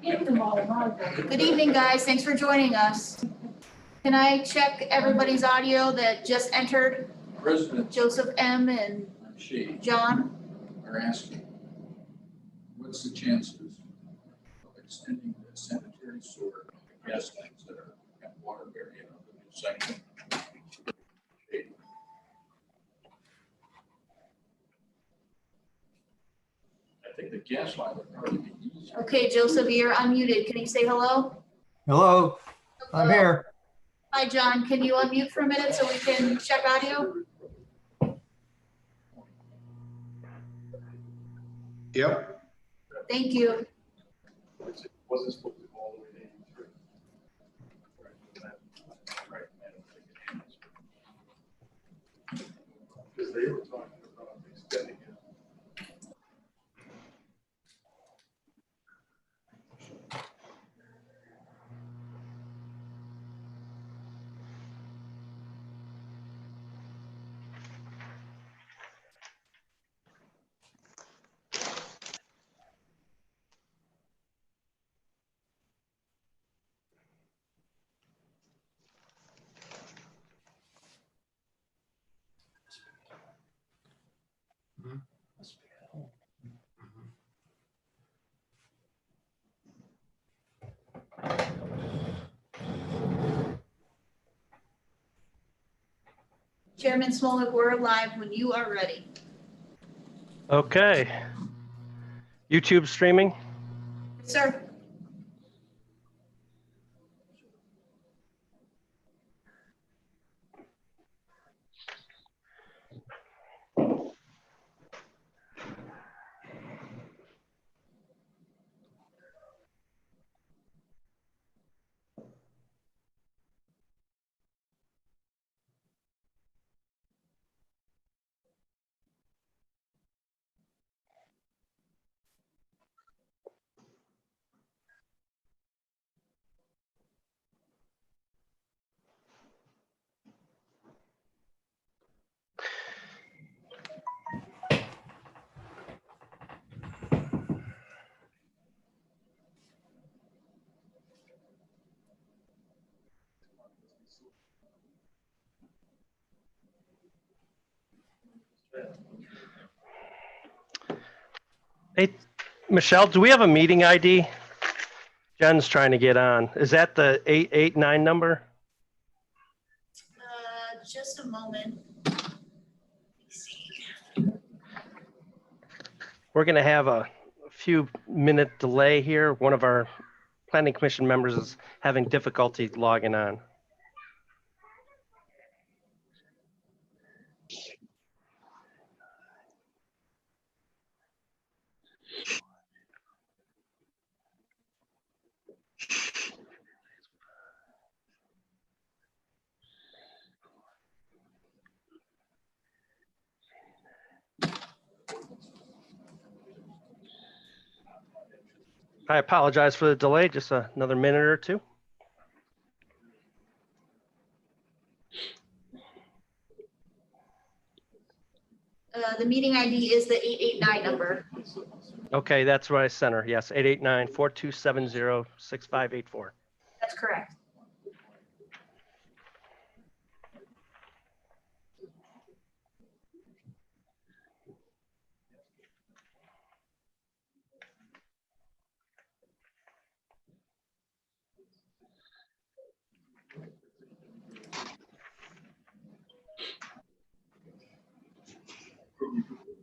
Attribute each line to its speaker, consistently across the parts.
Speaker 1: Good evening, guys. Thanks for joining us. Can I check everybody's audio that just entered?
Speaker 2: President
Speaker 1: Joseph M. and
Speaker 2: She
Speaker 1: John?
Speaker 2: are asking, what's the chances of extending the sanitary sewer on the gas tanks that are at Waterbury and the new section? I think the gas line would probably be easier.
Speaker 1: Okay, Joseph, you're unmuted. Can you say hello?
Speaker 3: Hello, I'm here.
Speaker 1: Hi, John. Can you unmute for a minute so we can check audio?
Speaker 4: Yep.
Speaker 1: Thank you.
Speaker 2: Wasn't supposed to go all the way to 83. Right. Because they were talking about extending it.
Speaker 1: Chairman Smolik, we're live when you are ready.
Speaker 5: Okay. YouTube streaming.
Speaker 1: Sir?
Speaker 5: Hey, Michelle, do we have a meeting ID? Jen's trying to get on. Is that the 889 number?
Speaker 1: Just a moment. Let me see.
Speaker 5: We're going to have a few minute delay here. One of our planning commission members is having difficulty logging on. I apologize for the delay, just another minute or two.
Speaker 1: The meeting ID is the 889 number.
Speaker 5: Okay, that's what I sent her. Yes, 889-4270-6584.
Speaker 1: That's correct.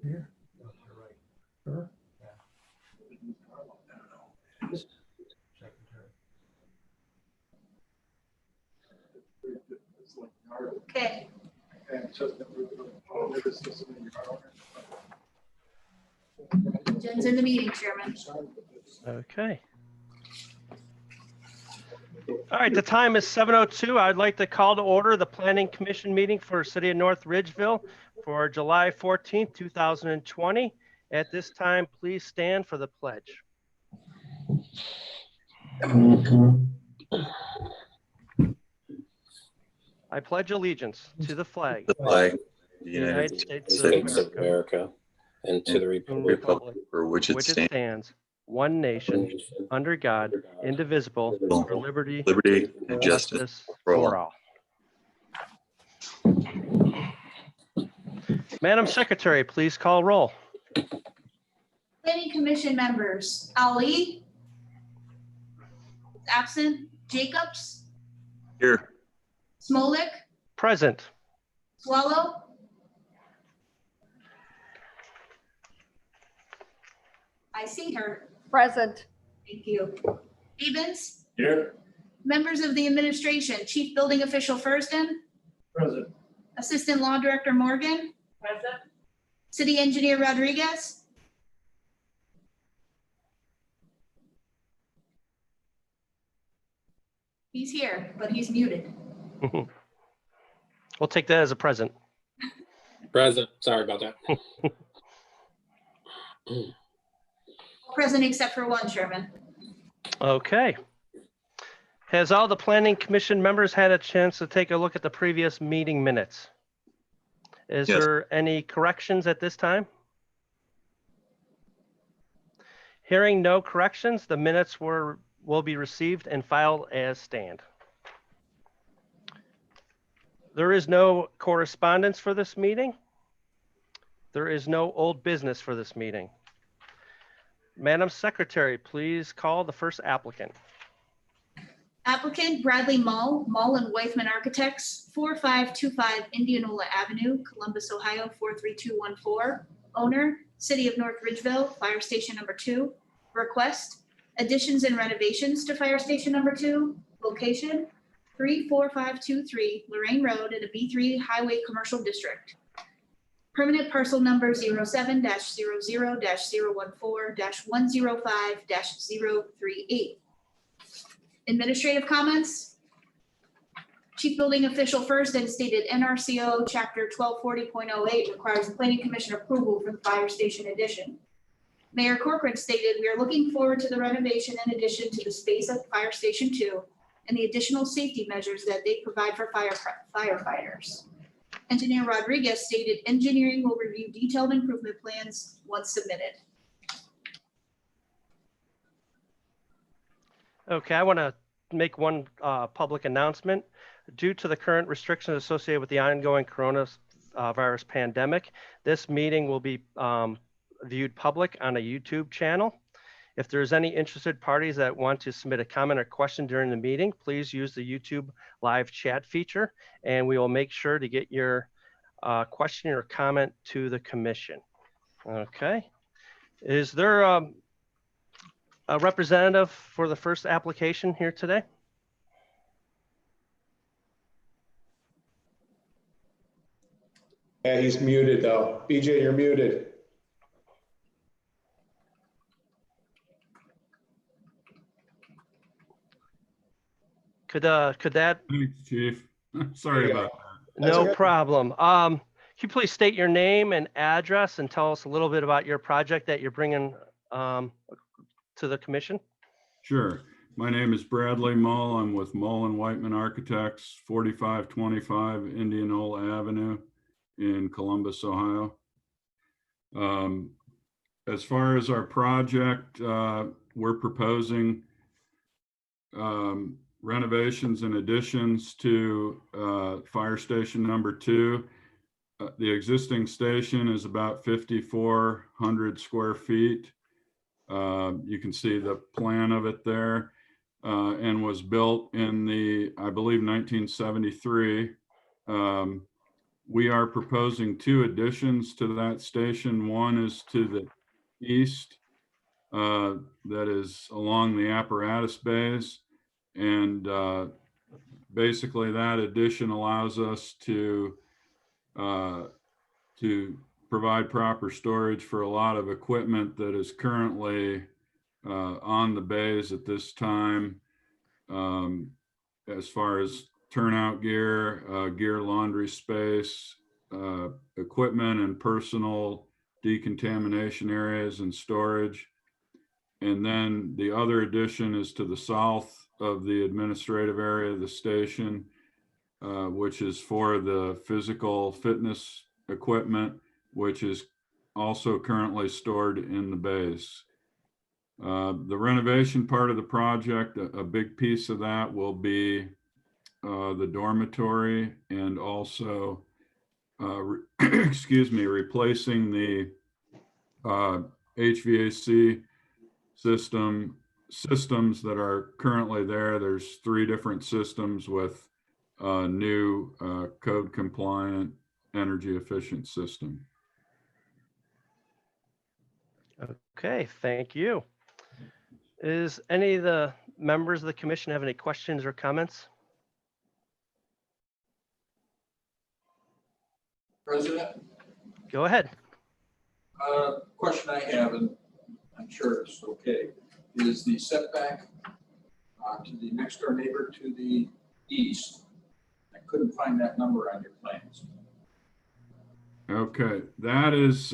Speaker 3: Here. Sure.
Speaker 1: Okay. Jen's in the meeting, Chairman.
Speaker 5: Okay. All right, the time is 7:02. I'd like to call to order the Planning Commission meeting for City of North Ridgeville for July 14th, 2020. At this time, please stand for the pledge. I pledge allegiance to the flag
Speaker 6: The flag
Speaker 5: of
Speaker 6: of the
Speaker 5: the United States of
Speaker 6: States of
Speaker 5: America
Speaker 6: America and to the
Speaker 5: and
Speaker 6: republic
Speaker 5: republic
Speaker 6: for which it
Speaker 5: which it
Speaker 6: stands,
Speaker 5: stands, one nation, under God, indivisible, for liberty
Speaker 4: Liberty
Speaker 5: and
Speaker 4: and justice
Speaker 5: justice
Speaker 4: for
Speaker 5: for
Speaker 4: all.
Speaker 5: all. Madam Secretary, please call roll.
Speaker 1: Planning Commission members, Ali? Absent. Jacobs?
Speaker 4: Here.
Speaker 1: Smolik?
Speaker 5: Present.
Speaker 1: Swallow? I see her.
Speaker 6: Present.
Speaker 1: Thank you. Stevens?
Speaker 2: Here.
Speaker 1: Members of the administration, Chief Building Official Furston?
Speaker 2: Present.
Speaker 1: Assistant Law Director Morgan?
Speaker 6: Present.
Speaker 1: City Engineer Rodriguez? He's here, but he's muted.
Speaker 5: We'll take that as a present.
Speaker 7: Present, sorry about that.
Speaker 1: Present except for one, Chairman.
Speaker 5: Okay. Has all the planning commission members had a chance to take a look at the previous meeting minutes? Is
Speaker 4: Yes.
Speaker 5: there any corrections at this time? Hearing no corrections, the minutes will be received and filed as stand. There is no correspondence for this meeting. There is no old business for this meeting. Madam Secretary, please call the first applicant.
Speaker 1: Applicant Bradley Mull, Mull and Weithman Architects, 4525 Indianola Avenue, Columbus, Ohio, 43214. Owner, City of North Ridgeville, Fire Station Number 2. Request, additions and renovations to Fire Station Number 2. Location, 34523 Lorraine Road in a B3 Highway Commercial District. Permanent parcel number 07-00-014-105-038. Administrative comments. Chief Building Official first and stated NRCO Chapter 1240.08 requires the Planning Commission approval for the fire station addition. Mayor Corcoran stated, we are looking forward to the renovation and addition to the space at Fire Station 2 and the additional safety measures that they provide for firefighters. Engineer Rodriguez stated engineering will review detailed improvement plans once submitted.
Speaker 5: Okay, I want to make one public announcement. Due to the current restrictions associated with the ongoing coronavirus pandemic, this meeting will be viewed public on a YouTube channel. If there's any interested parties that want to submit a comment or question during the meeting, please use the YouTube live chat feature, and we will make sure to get your question or comment to the commission. Okay. Is there a representative for the first application here today?
Speaker 8: Yeah, he's muted though. BJ, you're muted.
Speaker 5: Could that,
Speaker 9: Thanks, Chief. Sorry about that.
Speaker 8: That's
Speaker 5: no
Speaker 8: okay.
Speaker 5: problem. Can you please state your name and address and tell us a little bit about your project that you're bringing to the commission?
Speaker 9: Sure. My name is Bradley Mull. I'm with Mull and Whiteman Architects, 4525 Indianola Avenue in Columbus, Ohio. As far as our project, we're proposing renovations and additions to Fire Station Number 2. The existing station is about 5,400 square feet. You can see the plan of it there, and was built in I believe, 1973. We are proposing 2 additions to that station. One is to the east, that is along the apparatus bays. And basically that addition allows us to provide proper storage for a lot of equipment that is currently on the bays at this time, as far as turnout gear, gear laundry space, equipment and personal decontamination areas and storage. And then the other addition is to the south of the administrative area of the station, which is for the physical fitness equipment, which is also currently stored in the bays. The renovation part of the project, a big piece of that will be the dormitory and also, excuse me, replacing the HVAC systems that are currently there. There's 3 different systems with new code compliant energy efficient system.
Speaker 5: Okay, thank you. Is any of the members of the commission have any questions or comments?
Speaker 2: President,
Speaker 5: Go ahead.
Speaker 2: question I have, and I'm sure it's okay, is the setback to the next door neighbor to the east. I couldn't find that number on your plans.
Speaker 9: Okay, that is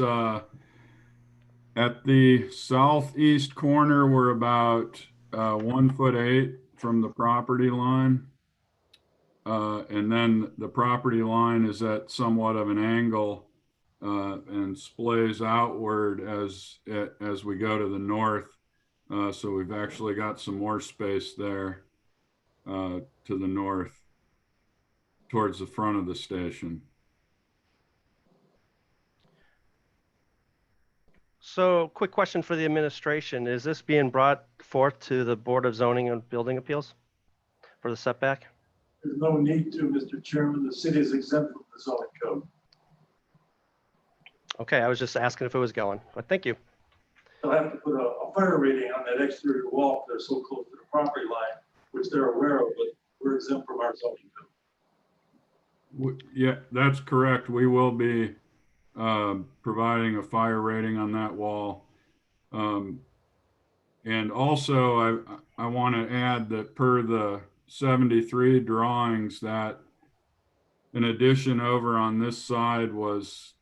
Speaker 9: at the southeast corner, we're about 1'8" from the property line. And then the property line is at somewhat of an angle and splays outward as we go to the north. So we've actually got some more space there to the north towards the front of the station.
Speaker 5: So quick question for the administration. Is this being brought forth to the Board of Zoning and Building Appeals for the setback?
Speaker 4: There's no need to, Mr. Chairman. The city is exempt from the zoning code.
Speaker 5: Okay, I was just asking if it was going, but thank you.
Speaker 4: They'll have to put a fire rating on that exterior wall if they're so close to the property line, which they're aware of, but we're exempt from our zoning code.
Speaker 9: Yeah, that's correct. We will be providing a fire rating on that wall. And also I want to add that per the 73 drawings, that an addition over on this side was,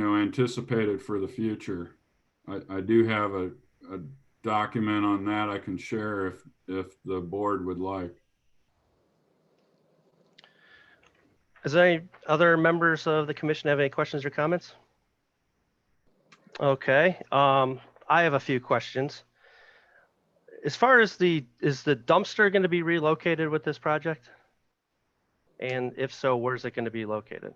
Speaker 9: anticipated for the future. I do have a document on that I can share if the board would like.
Speaker 5: Is there any other members of the commission have any questions or comments? Okay, I have a few questions. As far as is the dumpster going to be relocated with this project? And if so, where's it going to be located?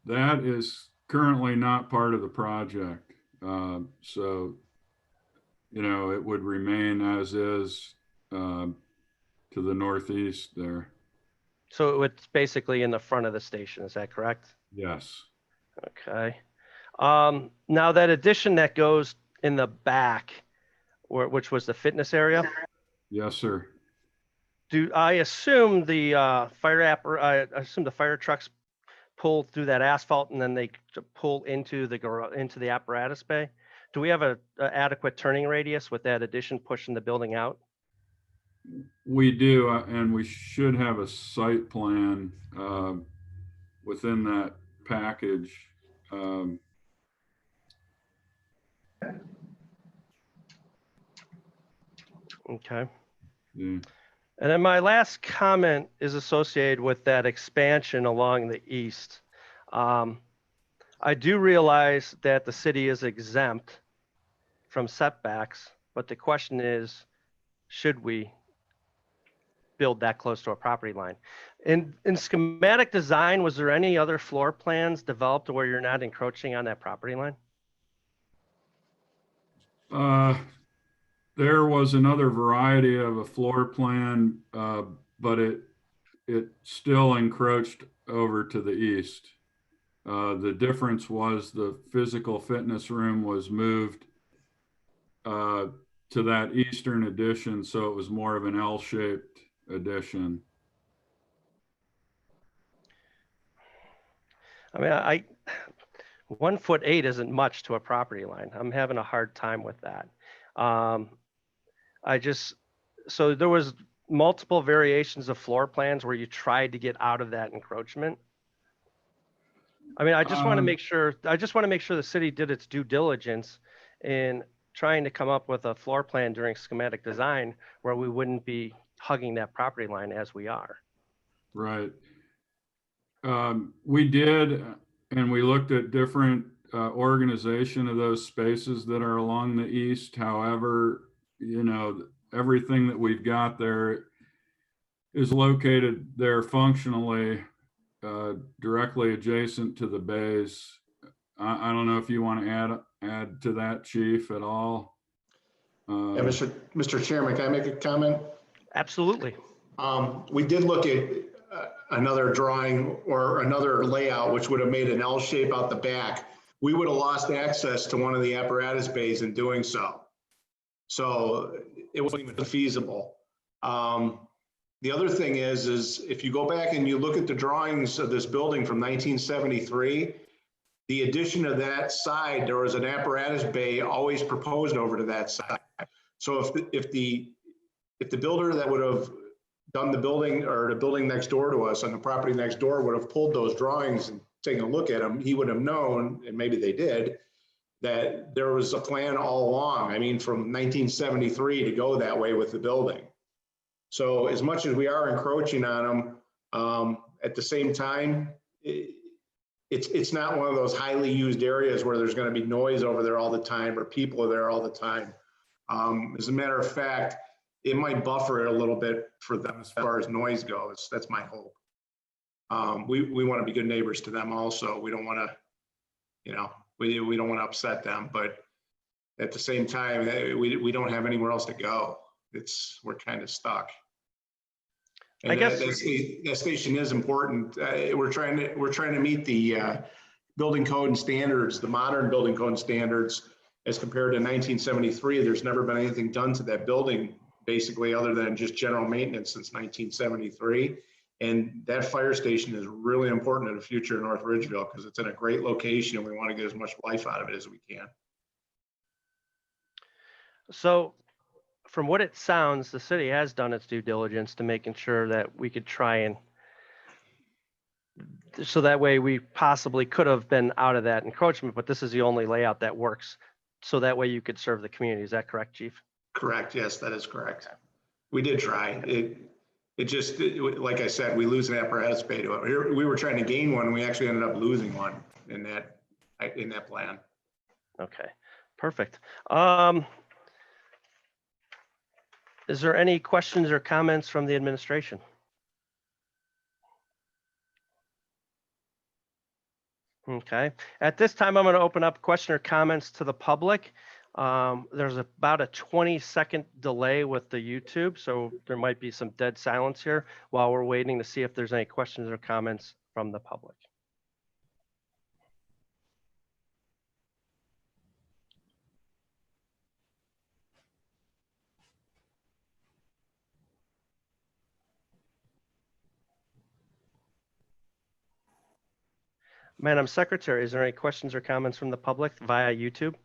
Speaker 9: That is currently not part of the project. So, it would remain as is to the northeast there.
Speaker 5: So it's basically in the front of the station, is that correct?
Speaker 9: Yes.
Speaker 5: Okay. Now that addition that goes in the back, which was the fitness area,
Speaker 9: Yes, sir.
Speaker 5: do I assume the fire trucks pull through that asphalt and then they pull into the apparatus bay? Do we have a adequate turning radius with that addition pushing the building out?
Speaker 9: We do, and we should have a site plan within that package.
Speaker 5: Okay.
Speaker 9: Yeah.
Speaker 5: And then my last comment is associated with that expansion along the east. I do realize that the city is exempt from setbacks, but the question is, should we build that close to a property line? In schematic design, was there any other floor plans developed where you're not encroaching on that property line?
Speaker 9: There was another variety of a floor plan, but it still encroached over to the east. The difference was the physical fitness room was moved to that eastern addition, so it was more of an L-shaped addition.
Speaker 5: I mean, 1'8" isn't much to a property line. I'm having a hard time with that. So there was multiple variations of floor plans where you tried to get out of that encroachment. I mean, I just want to make sure the city did its due diligence in trying to come up with a floor plan during schematic design where we wouldn't be hugging that property line as we are.
Speaker 9: Right. We did, and we looked at different organization of those spaces that are along the east. However, you know, everything that we've got there is located there functionally directly adjacent to the bays. I don't know if you want to add to that, Chief, at all.
Speaker 8: Yeah, Mr. Chairman, can I make a comment?
Speaker 5: Absolutely.
Speaker 8: We did look at another drawing or another layout, which would have made an L shape out the back. We would have lost access to one of the apparatus bays in doing so. So it wasn't even feasible. The other thing is if you go back and you look at the drawings of this building from 1973, the addition of that side, there was an apparatus bay always proposed over to that side. So if the builder that would have done the building or the building next door to us on the property next door would have pulled those drawings and taken a look at them, he would have known, and maybe they did, that there was a plan all along. I mean, from 1973 to go that way with the building. So as much as we are encroaching on them, at the same time, it's not one of those highly used areas where there's going to be noise over there all the time or people are there all the time. As a matter of fact, it might buffer it a little bit for them as far as noise goes. That's my hope. We want to be good neighbors to them also. We don't want to, you know, we don't want to upset them, but at the same time, we don't have anywhere else to go. We're kind of stuck. And
Speaker 5: I guess
Speaker 8: that station is important. We're trying to meet the building code and standards, the modern building code and standards, as compared to 1973. There's never been anything done to that building, basically, other than just general maintenance since 1973. And that fire station is really important to the future of North Ridgeville because it's in a great location and we want to get as much life out of it as we can.
Speaker 5: so. From what it sounds, the city has done its due diligence to making sure that we could try and, so that way we possibly could have been out of that encroachment, but this is the only layout that works. So that way you could serve the community. Is that correct, Chief?
Speaker 8: Correct. Yes, that is correct. We did try. Like I said, we lose an apparatus bay to it. We were trying to gain one. And we actually ended up losing one in that plan.
Speaker 5: Okay, perfect. Is there any questions or comments from the administration? Okay, at this time, I'm going to open up question or comments to the public. There's about a 20-second delay with the YouTube, so there might be some dead silence here while we're waiting to see if there's any questions or comments from the public. Madam Secretary, is there any questions or comments from the public via YouTube?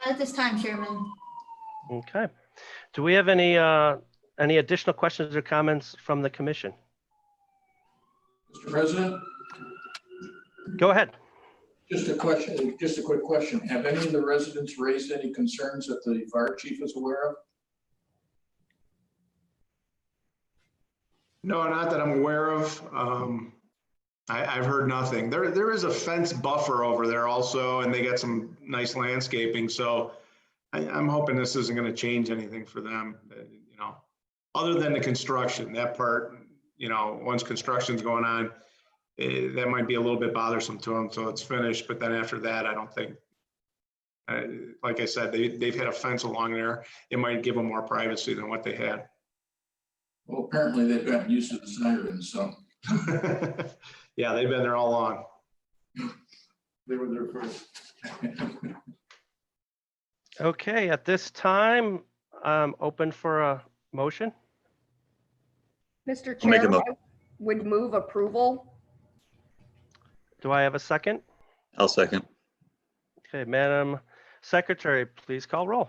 Speaker 1: Not at this time, Chairman.
Speaker 5: Okay. Do we have any additional questions or comments from the commission?
Speaker 2: Mr. President,
Speaker 5: Go ahead.
Speaker 2: just a quick question. Have any of the residents raised any concerns that the fire chief is aware of?
Speaker 8: No, not that I'm aware of. I've heard nothing. There is a fence buffer over there also, and they got some nice landscaping. So I'm hoping this isn't going to change anything for them, you know, other than the construction. That part, you know, once construction's going on, that might be a little bit bothersome to them. So it's finished. But then after that, I don't think, like I said, they've had a fence along there. It might give them more privacy than what they had.
Speaker 2: Well, apparently they've gotten used to the sirens, so.
Speaker 8: Yeah, they've been there all along.
Speaker 4: They were there first.
Speaker 5: Okay, at this time, I'm open for a motion.
Speaker 6: Mr.
Speaker 7: I'll make a
Speaker 6: Chair, I would move approval.
Speaker 5: Do I have a second?
Speaker 7: I'll second.
Speaker 5: Okay, Madam Secretary, please call roll.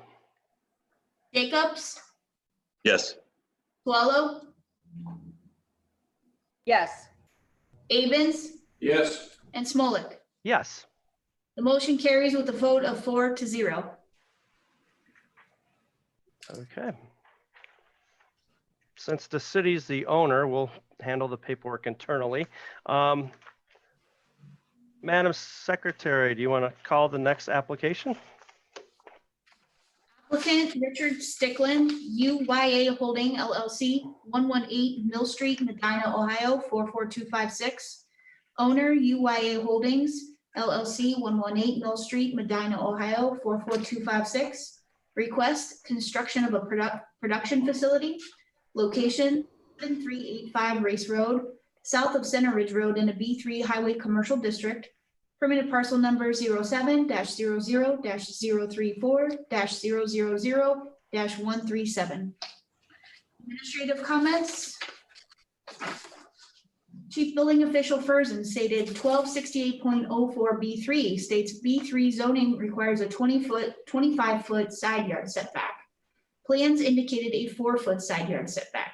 Speaker 1: Jacobs,
Speaker 7: Yes.
Speaker 1: Swallow,
Speaker 6: Yes.
Speaker 1: Abens,
Speaker 2: Yes.
Speaker 1: and Smolik.
Speaker 5: Yes.
Speaker 1: The motion carries with a vote of 4-0.
Speaker 5: Okay. Since the city's the owner, we'll handle the paperwork internally. Madam Secretary, do you want to call the next application?
Speaker 1: Applicant Richard Stickland, UYA Holding LLC, 118 Mill Street, Medina, Ohio, 44256. Owner UYA Holdings LLC, 118 Mill Street, Medina, Ohio, 44256. Request construction of a production facility. Location 7385 Race Road, south of Center Ridge Road in a B3 Highway Commercial District. Permitted parcel number 07-00-034-000-137. Administrative comments. Chief Building Official Furzin stated 1268.04 B3 states B3 zoning requires a 25-foot side yard setback. Plans indicated a 4-foot side yard setback.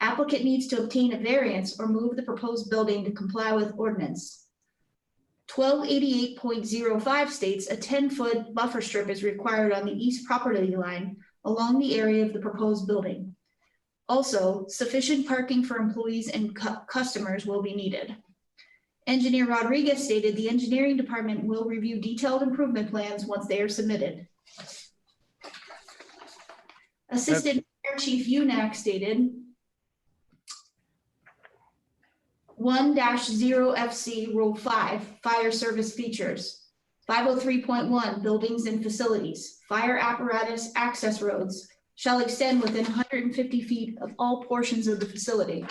Speaker 1: Applicant needs to obtain a variance or move the proposed building to comply with ordinance. 1288.05 states a 10-foot buffer strip is required on the east property line along the area of the proposed building. Also, sufficient parking for employees and customers will be needed. Engineer Rodriguez stated the engineering department will review detailed improvement plans once they are submitted. Assistant Fire Chief Unack stated 1-0FC Rule 5, Fire Service Features. 503.1, Buildings and Facilities. Fire apparatus access roads shall extend within 150 feet of all portions of the facility.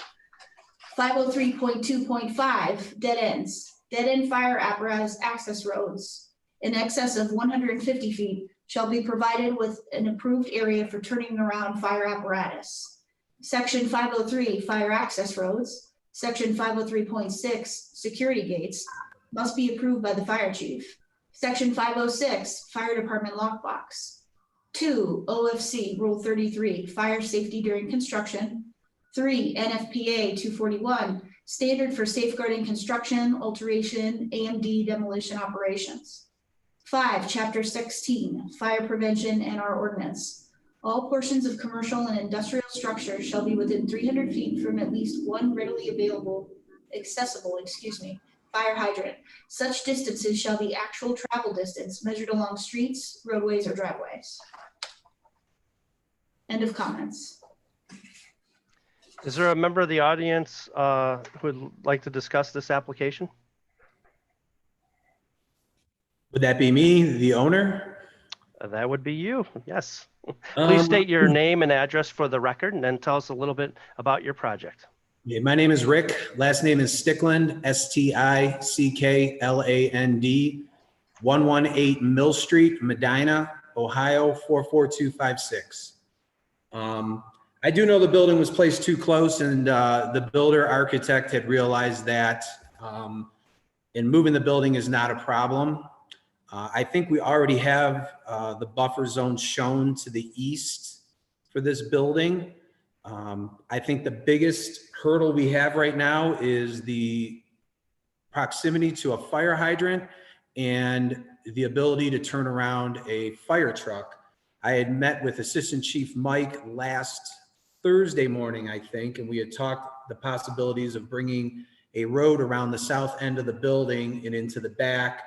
Speaker 1: 503.2.5, Dead ends. Dead end fire apparatus access roads in excess of 150 feet shall be provided with an approved area for turning around fire apparatus. Section 503, Fire access roads. Section 503.6, security gates, must be approved by the fire chief. Section 506, fire department lockbox. 2, OFC Rule 33, fire safety during construction. 3, NFPA 241, standard for safeguarding construction, alteration, AMD demolition operations. 5, Chapter 16, fire prevention and our ordinance. All portions of commercial and industrial structures shall be within 300 feet from at least one readily accessible, fire hydrant. Such distances shall be actual travel distance measured along streets, roadways, or driveways. End of comments.
Speaker 5: Is there a member of the audience who would like to discuss this application?
Speaker 10: Would that be me, the owner?
Speaker 5: That would be you, yes. Please state your name and address for the record and then tell us a little bit about your project.
Speaker 10: Yeah, my name is Rick. Last name is Stickland, Stickland, 118 Mill Street, Medina, Ohio, 44256. I do know the building was placed too close, and the builder architect had realized that and moving the building is not a problem. I think we already have the buffer zone shown to the east for this building. I think the biggest hurdle we have right now is the proximity to a fire hydrant and the ability to turn around a fire truck. I had met with Assistant Chief Mike last Thursday morning, I think, and we had talked the possibilities of bringing a road around the south end of the building and into the back,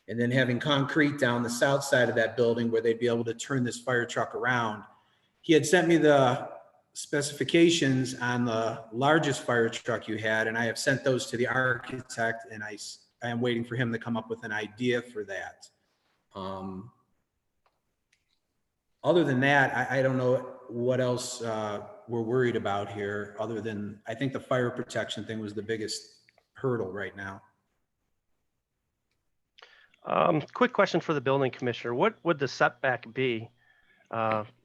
Speaker 10: and then having concrete down the south side of that building where they'd be able to turn this fire truck around. He had sent me the specifications on the largest fire truck you had, and I have sent those to the architect, and I am waiting for him to come up with an idea for that. Other than that, I don't know what else we're worried about here, other than I think the fire protection thing was the biggest hurdle right now.
Speaker 5: Quick question for the building commissioner. What would the setback be?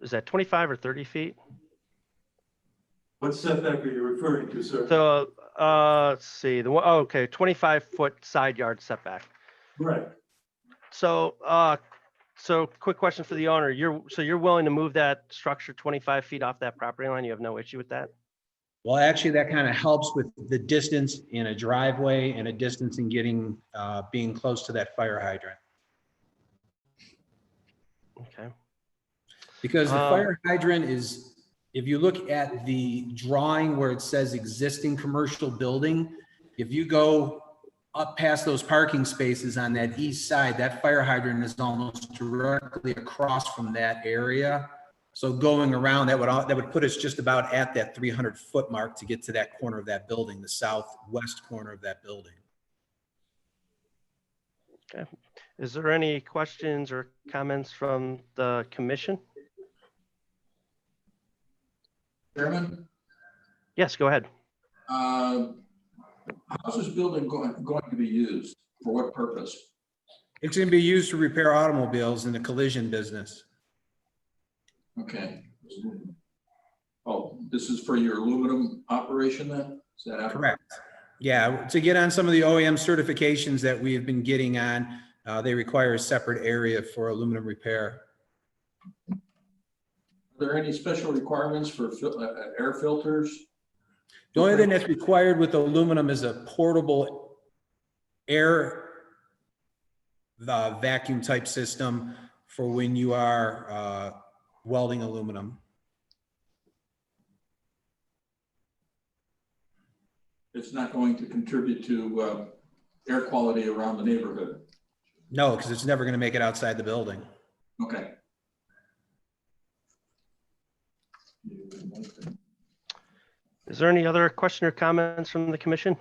Speaker 5: Is that 25 or 30 feet?
Speaker 4: What setback are you referring to, sir?
Speaker 5: So let's see. Okay, 25-foot side yard setback.
Speaker 4: Right.
Speaker 5: So quick question for the owner. You're willing to move that structure 25 feet off that property line? You have no issue with that?
Speaker 10: Well, actually, that kind of helps with the distance in a driveway and a distance in getting, being close to that fire hydrant.
Speaker 5: Okay.
Speaker 10: Because the fire hydrant is, if you look at the drawing where it says existing commercial building, if you go up past those parking spaces on that east side, that fire hydrant is almost directly across from that area. So going around, that would put us just about at that 300-foot mark to get to that corner of that building, the southwest corner of that building.
Speaker 5: Okay. Is there any questions or comments from the commission?
Speaker 2: Chairman,
Speaker 5: Yes, go ahead.
Speaker 2: how's this building going to be used? For what purpose?
Speaker 10: It's going to be used to repair automobiles in the collision business.
Speaker 2: Okay. Oh, this is for your aluminum operation then? Is that accurate?
Speaker 10: Correct. Yeah, to get on some of the OEM certifications that we've been getting on, they require a separate area for aluminum repair.
Speaker 2: Are there any special requirements for air filters?
Speaker 10: The only thing that's required with aluminum is a portable air vacuum type system for when you are welding aluminum.
Speaker 2: It's not going to contribute to air quality around the neighborhood?
Speaker 10: No, because it's never going to make it outside the building.
Speaker 2: Okay.
Speaker 5: Is there any other question or comments from the commission?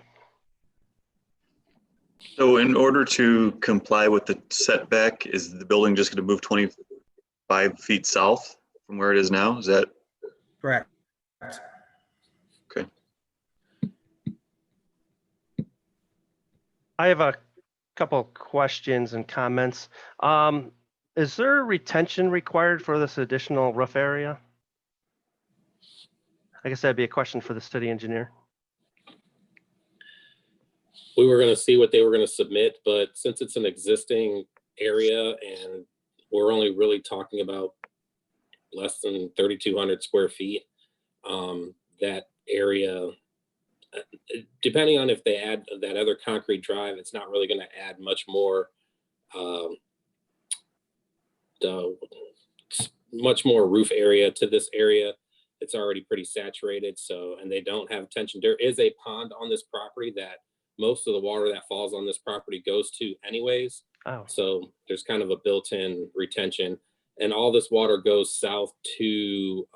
Speaker 7: So in order to comply with the setback, is the building just going to move 25 feet south from where it is now? Is that
Speaker 10: Correct.
Speaker 7: okay?
Speaker 5: I have a couple questions and comments. Is there retention required for this additional roof area? I guess that'd be a question for the city engineer.
Speaker 11: We were going to see what they were going to submit, but since it's an existing area and we're only really talking about less than 3,200 square feet, that area, depending on if they add that other concrete drive, it's not really going to add much more, much more roof area to this area. It's already pretty saturated. So, and they don't have tension. There is a pond on this property that most of the water that falls on this property goes to anyways.
Speaker 5: Oh,
Speaker 11: So there's kind of a built-in retention, and all this water goes south to,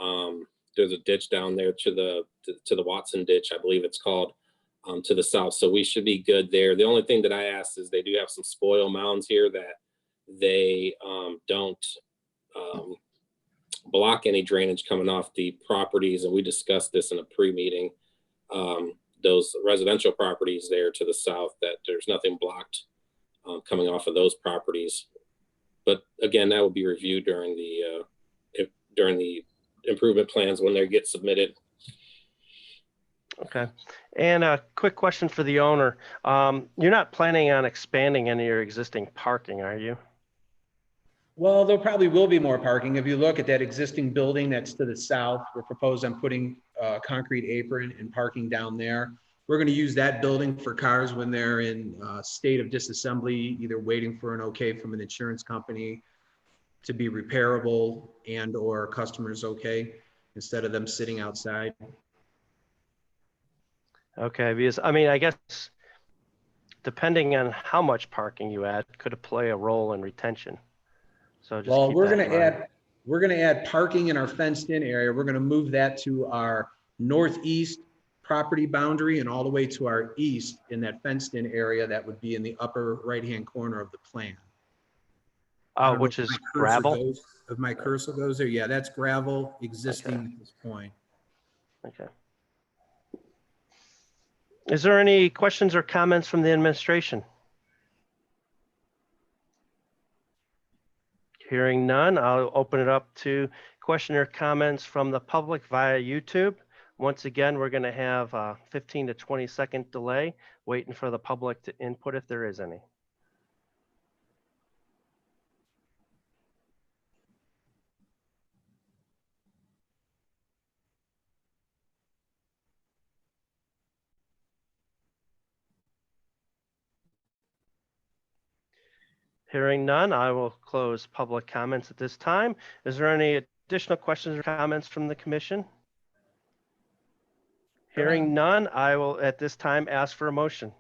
Speaker 11: there's a ditch down there to the Watson ditch, I believe it's called, to the south. So we should be good there. The only thing that I asked is they do have some spoil mounds here that they don't block any drainage coming off the properties. And we discussed this in a pre-meeting. Those residential properties there to the south, that there's nothing blocked coming off of those properties. But again, that will be reviewed during the improvement plans when they get submitted.
Speaker 5: okay. And a quick question for the owner. You're not planning on expanding any of your existing parking, are you?
Speaker 10: Well, there probably will be more parking. If you look at that existing building that's to the south, we're proposed on putting a concrete apron and parking down there. We're going to use that building for cars when they're in a state of disassembly, either waiting for an okay from an insurance company to be repairable and or customers okay, instead of them sitting outside.
Speaker 5: Okay, because I mean, I guess depending on how much parking you add, could it play a role in retention? So just
Speaker 10: Well,
Speaker 5: keep
Speaker 10: we're
Speaker 5: that
Speaker 10: going
Speaker 5: in mind.
Speaker 10: to add parking in our fenced in area. We're going to move that to our northeast property boundary and all the way to our east in that fenced in area that would be in the upper right-hand corner of the plan. I don't know
Speaker 5: Which
Speaker 10: if
Speaker 5: is
Speaker 10: my cursor
Speaker 5: gravel?
Speaker 10: goes- If my cursor goes there, yeah, that's gravel existing at this point.
Speaker 5: Okay. Is there any questions or comments from the administration? Hearing none, I'll open it up to question or comments from the public via YouTube. Once again, we're going to have a 15 to 20-second delay, waiting for the public to input if there is any. Hearing none, I will close public comments at this time. Is there any additional questions or comments from the commission? Hearing none, I will at this time ask for a motion.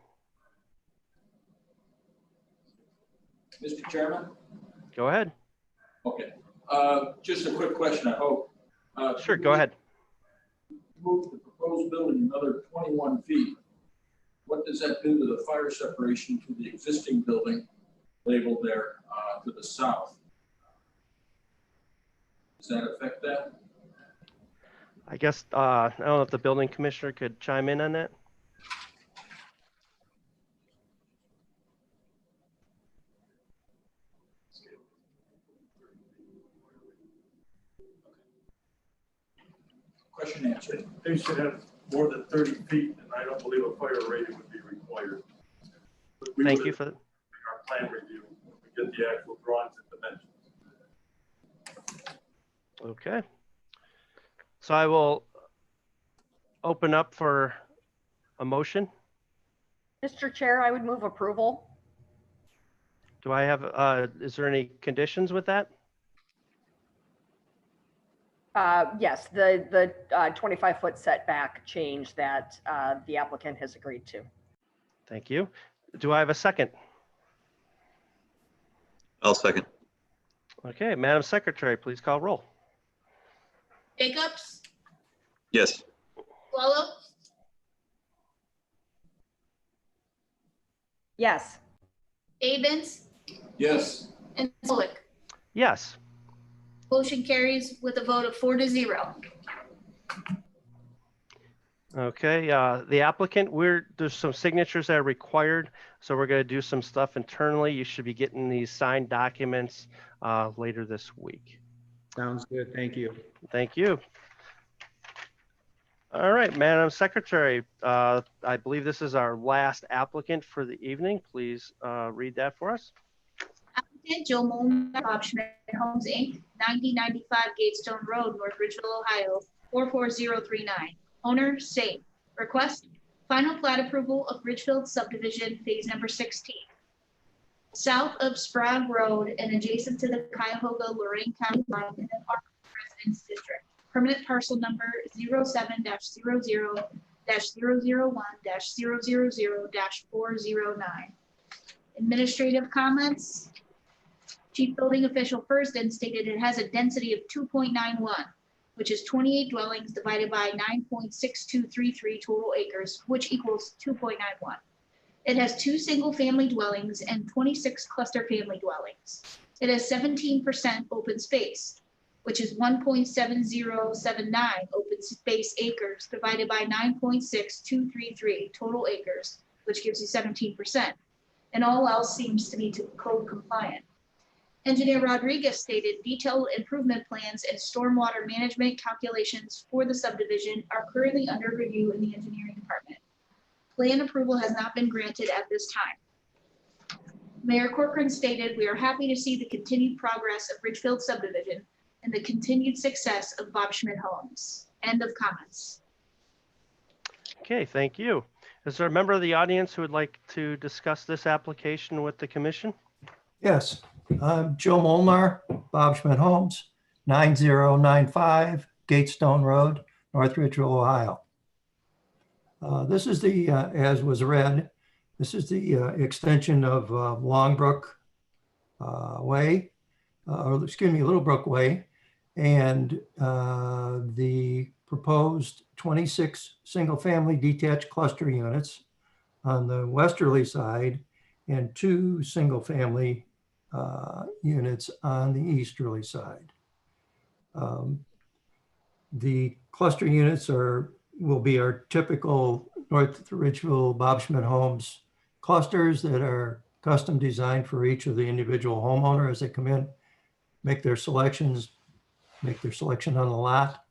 Speaker 2: Mr. Chairman?
Speaker 5: Go ahead.
Speaker 2: Okay, just a quick question, I hope.
Speaker 5: Sure, go ahead.
Speaker 2: Move the proposed building another 21 feet. What does that do to the fire separation to the existing building labeled there to the south? Does that affect that?
Speaker 5: I guess, I don't know if the building commissioner could chime in on that.
Speaker 2: Question answered.
Speaker 4: They should have more than 30 feet, and I don't believe a fire rating would be required. But we
Speaker 5: Thank
Speaker 4: would
Speaker 5: you for,
Speaker 4: Our plan review, when we get the actual drawings and dimensions.
Speaker 5: okay. So I will open up for a motion.
Speaker 6: Mr. Chair, I would move approval.
Speaker 5: Do I have, is there any conditions with that?
Speaker 6: Yes, the 25-foot setback change that the applicant has agreed to.
Speaker 5: Thank you. Do I have a second?
Speaker 7: I'll second.
Speaker 5: Okay, Madam Secretary, please call roll.
Speaker 1: Jacobs,
Speaker 7: Yes.
Speaker 1: Swallow,
Speaker 6: Yes.
Speaker 1: Avens,
Speaker 2: Yes.
Speaker 1: and Solek.
Speaker 5: Yes.
Speaker 1: Motion carries with a vote of 4-0.
Speaker 5: Okay, the applicant, there's some signatures that are required, so we're going to do some stuff internally. You should be getting these signed documents later this week.
Speaker 10: Sounds good. Thank you.
Speaker 5: Thank you. All right, Madam Secretary, I believe this is our last applicant for the evening. Please read that for us.
Speaker 1: Applicant Joe Molnar, Bob Schmidt Homes, Inc., 9095 Gatestone Road, North Ridgeville, Ohio, 44039. Owner, same. Request, final plat approval of Ridgefield subdivision, phase number 16. South of Sprague Road and adjacent to the Cuyahoga Lorraine County line in the Park Residence District. Permanent parcel number 07-00-001-000-409. Administrative comments. Chief Building Official first then stated it has a density of 2.91, which is 28 dwellings divided by 9.6233 total acres, which equals 2.91. It has 2 single-family dwellings and 26 cluster family dwellings. It has 17% open space, which is 1.7079 open space acres divided by 9.6233 total acres, which gives you 17%. And all else seems to be code compliant. Engineer Rodriguez stated detailed improvement plans and stormwater management calculations for the subdivision are currently under review in the engineering department. Plan approval has not been granted at this time. Mayor Corcoran stated, we are happy to see the continued progress of Ridgefield subdivision and the continued success of Bob Schmidt Homes. End of comments.
Speaker 5: Okay, thank you. Is there a member of the audience who would like to discuss this application with the commission?
Speaker 3: Yes, I'm Joe Molnar, Bob Schmidt Homes, 9095 Gatestone Road, North Ridgeville, Ohio. This is the, as was read, this is the extension of Longbrook Way, or excuse me, Littlebrook Way, and the proposed 26 single-family detached cluster units on the westerly side and 2 single-family units on the easterly side. The cluster units will be our typical North Ridgeville Bob Schmidt Homes clusters that are custom designed for each of the individual homeowner as they come in, make their selection on the lot,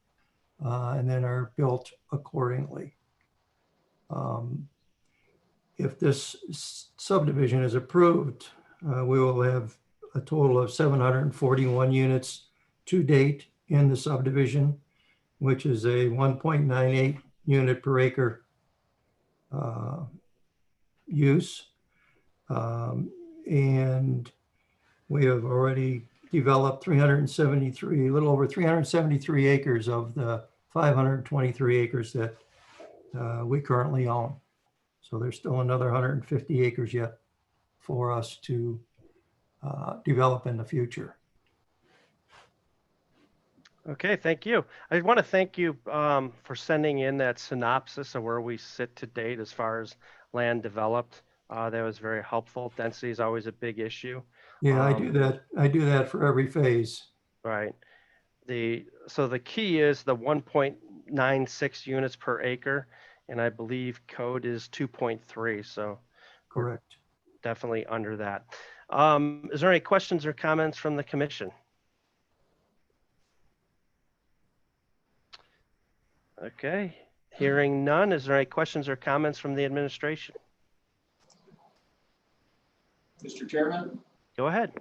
Speaker 3: and then are built accordingly. If this subdivision is approved, we will have a total of 741 units to date in the subdivision, which is a 1.98 unit per acre use. And we have already developed a little over 373 acres of the 523 acres that we currently own. So there's still another 150 acres yet for us to develop in the future.
Speaker 5: Okay, thank you. I want to thank you for sending in that synopsis of where we sit to date as far as land developed. That was very helpful. Density is always a big issue.
Speaker 3: Yeah, I do that. I do that for every phase.
Speaker 5: Right. So the key is the 1.96 units per acre, and I believe code is 2.3. So
Speaker 3: Correct.
Speaker 5: definitely under that. Is there any questions or comments from the commission? Okay, hearing none. Is there any questions or comments from the administration?
Speaker 2: Mr. Chairman,
Speaker 5: Go ahead.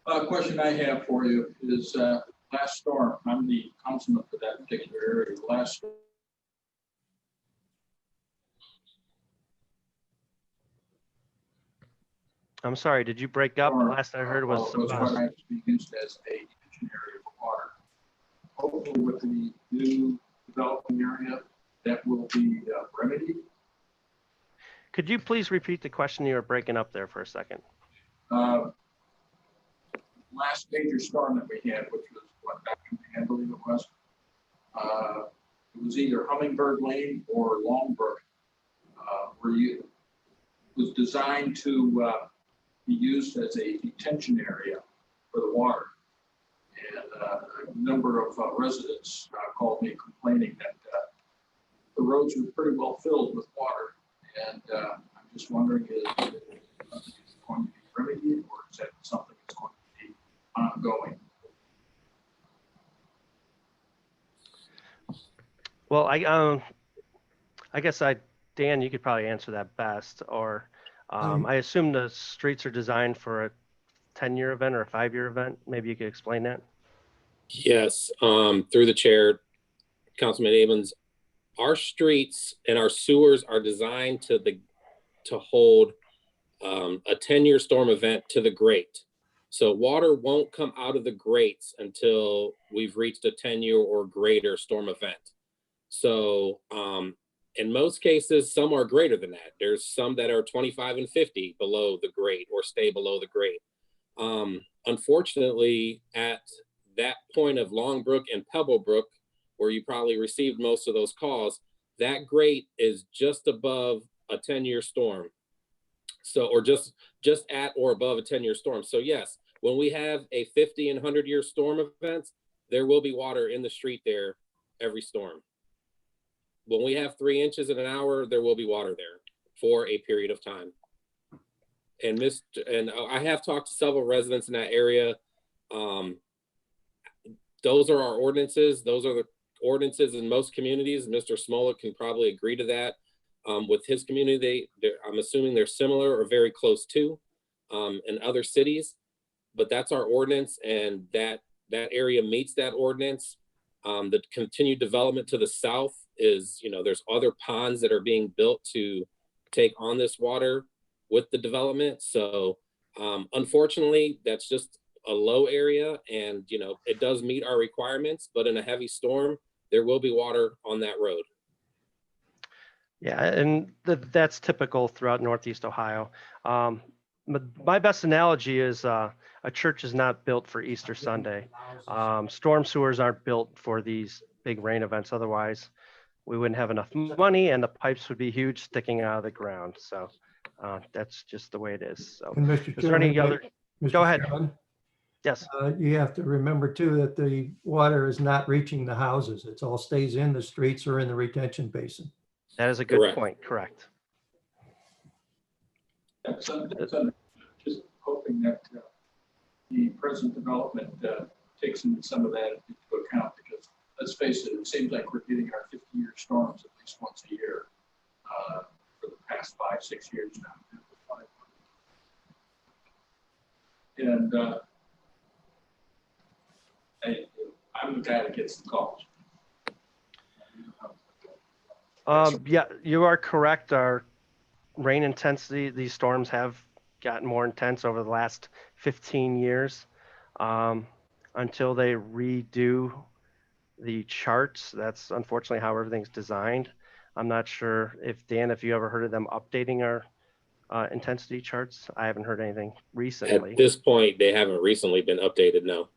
Speaker 2: a question I have for you is last storm, I'm the councilman for that particular area. Last
Speaker 5: I'm sorry, did you break up?
Speaker 2: storm,
Speaker 5: Last I heard was
Speaker 2: what I was being used as a detention area for water. Hopefully with the new developing area, that will be remedied.
Speaker 5: Could you please repeat the question? You were breaking up there for a second.
Speaker 2: Last major storm that we had, which was what, back in May, I believe it was either Hummingbird Lane or Longbrook, where you was designed to be used as a detention area for the water. And a number of residents called me complaining that the roads were pretty well filled with water. And I'm just wondering, is it going to be remedied, or is that something that's going to be ongoing?
Speaker 5: Well, I guess Dan, you could probably answer that best. Or I assume the streets are designed for a 10-year event or a 5-year event. Maybe you could explain that.
Speaker 11: Yes, through the chair, Councilman Abrams, our streets and our sewers are designed to hold a 10-year storm event to the grate. So water won't come out of the grates until we've reached a 10-year or greater storm event. So in most cases, some are greater than that. There's some that are 25 and 50 below the grate or stay below the grate. Unfortunately, at that point of Longbrook and Pebblebrook, where you probably received most of those calls, that grate is just above a 10-year storm. So, or just at or above a 10-year storm. So yes, when we have a 50 and 100-year storm events, there will be water in the street there every storm. When we have 3 inches in an hour, there will be water there for a period of time. And I have talked to several residents in that area. Those are our ordinances. Those are the ordinances in most communities. Mr. Smollett can probably agree to that. With his community, I'm assuming they're similar or very close to in other cities, but that's our ordinance, and that area meets that ordinance. The continued development to the south is, there's other ponds that are being built to take on this water with the development. So unfortunately, that's just a low area, and it does meet our requirements, but in a heavy storm, there will be water on that road.
Speaker 5: Yeah, and that's typical throughout Northeast Ohio. My best analogy is a church is not built for Easter Sunday. Storm sewers aren't built for these big rain events. Otherwise, we wouldn't have enough money, and the pipes would be huge, sticking out of the ground. So that's just the way it is. So,
Speaker 3: And Mr.
Speaker 5: is there any
Speaker 3: Chairman,
Speaker 5: other?
Speaker 3: Mr.
Speaker 5: Go ahead.
Speaker 3: Chairman,
Speaker 5: Yes.
Speaker 3: you have to remember too that the water is not reaching the houses. It all stays in the streets or in the retention basin.
Speaker 5: That is a good
Speaker 11: Correct.
Speaker 5: point. Correct.
Speaker 2: Just hoping that the present development takes some of that into account, because let's face it, it seems like we're getting our 50-year storms at least once a year for the past 5-6 years now. And I'm the guy that gets the calls.
Speaker 5: Yeah, you are correct. Our rain intensity, these storms have gotten more intense over the last 15 years until they redo the charts. That's unfortunately how everything's designed. I'm not sure if, Dan, if you ever heard of them updating intensity charts? I haven't heard anything
Speaker 11: At
Speaker 5: recently.
Speaker 11: this point, they haven't recently been updated, no.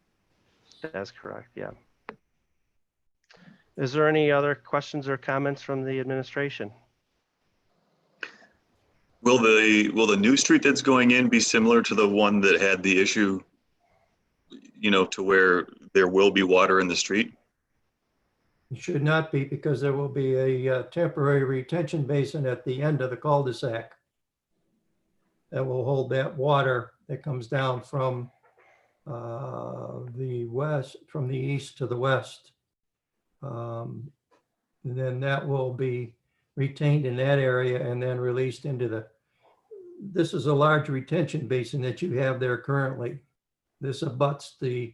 Speaker 5: That's correct, yeah. Is there any other questions or comments from the administration?
Speaker 7: Will the new street that's going in be similar to the one that had the issue, to where there will be water in the street?
Speaker 3: It should not be, because there will be a temporary retention basin at the end of the cul-de-sac that will hold that water that comes down from the west, from the east to the west. And then that will be retained in that area and then released into this is a large retention basin that you have there currently. This abuts the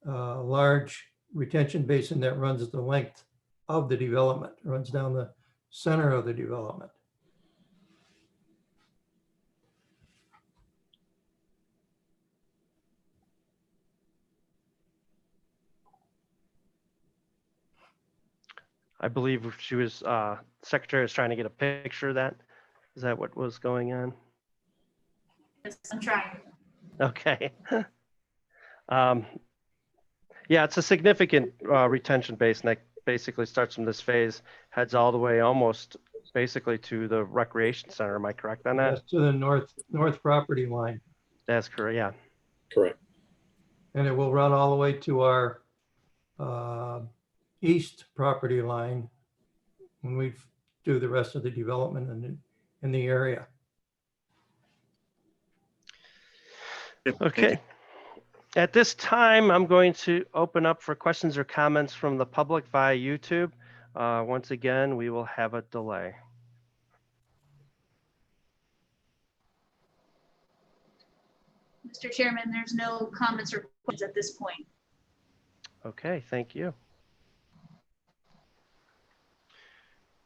Speaker 3: large retention basin that runs the length of the development, runs down the center of the development.
Speaker 5: I believe she was, Secretary was trying to get a picture of that. Is that what was going on?
Speaker 1: Yes, I'm trying.
Speaker 5: Okay. Yeah, it's a significant retention basin that basically starts from this phase, heads all the way almost basically to the recreation center. Am I correct on that?
Speaker 3: That's to the north property line.
Speaker 5: That's correct, yeah.
Speaker 11: Correct.
Speaker 3: And it will run all the way to our east property line when we do the rest of the development in the area.
Speaker 5: Okay. At this time, I'm going to open up for questions or comments from the public via YouTube. Once again, we will have a delay.
Speaker 1: Mr. Chairman, there's no comments or questions at this point.
Speaker 5: Okay, thank you.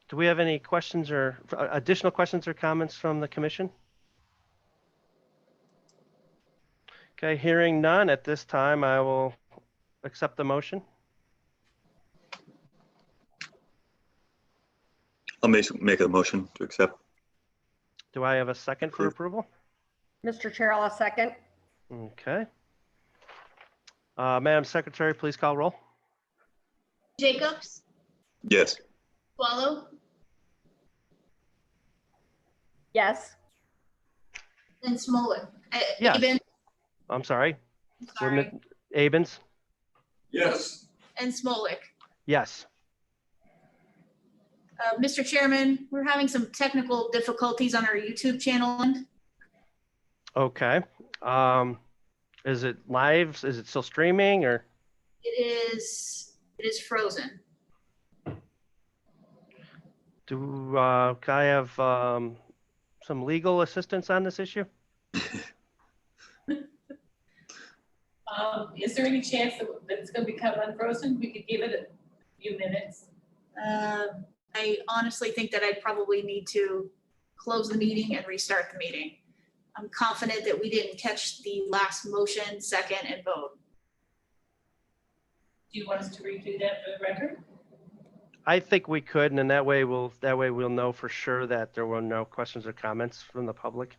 Speaker 5: Do we have any questions or additional questions or comments from the commission? Okay, hearing none at this time, I will accept the motion.
Speaker 7: I'll make a motion to accept.
Speaker 5: Do I have a second for approval?
Speaker 6: Mr. Chair, I'll second.
Speaker 5: Okay. Madam Secretary, please call roll.
Speaker 1: Jacobs,
Speaker 7: Yes.
Speaker 1: Swallow,
Speaker 6: Yes.
Speaker 1: and Smolik.
Speaker 5: Yes.
Speaker 1: Aben,
Speaker 5: I'm sorry.
Speaker 1: sorry,
Speaker 5: Abens?
Speaker 2: Yes.
Speaker 1: and Smolik.
Speaker 5: Yes.
Speaker 1: Mr. Chairman, we're having some technical difficulties on our YouTube channel end.
Speaker 5: Okay. Is it live? Is it still streaming or?
Speaker 1: It is frozen.
Speaker 5: Can I have some legal assistance on this issue?
Speaker 12: Is there any chance that it's going to become unfrozen? We could give it a few minutes.
Speaker 1: I honestly think that I'd probably need to close the meeting and restart the meeting. I'm confident that we didn't catch the last motion, second, and vote.
Speaker 12: Do you want us to redo that for the record?
Speaker 5: I think we could, and then that way we'll know for sure that there were no questions or comments from the public.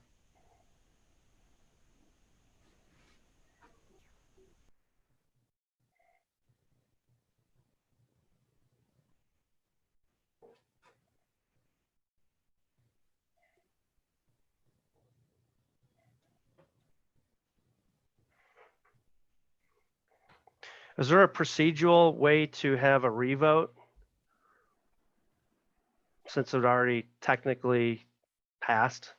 Speaker 5: Is there a procedural way to have a revote? Since it already technically passed?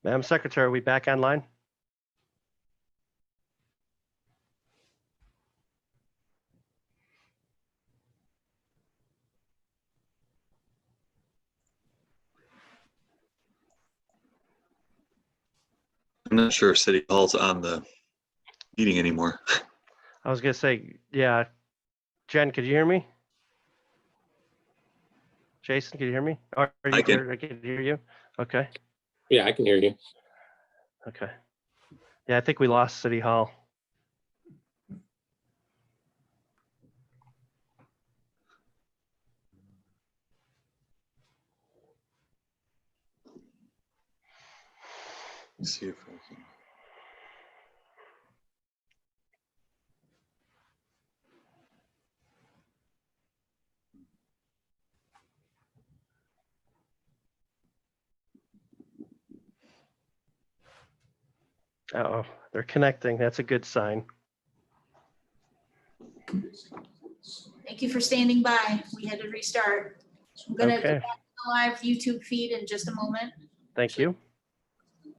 Speaker 5: Madam Secretary, are we back online?
Speaker 7: I'm not sure if City Hall's on the meeting anymore.
Speaker 5: I was gonna say, yeah. Jen, could you hear me? Jason, can you hear me? Are you
Speaker 7: I can.
Speaker 5: here? I can hear you. Okay,
Speaker 11: Yeah, I can hear you.
Speaker 5: okay. Yeah, I think we lost City Hall.
Speaker 7: Let's see if I can.
Speaker 5: Uh-oh, they're connecting. That's a good sign.
Speaker 1: Thank you for standing by. We had to restart. I'm gonna go
Speaker 5: Okay,
Speaker 1: back to the live YouTube feed in just a moment.
Speaker 5: thank you.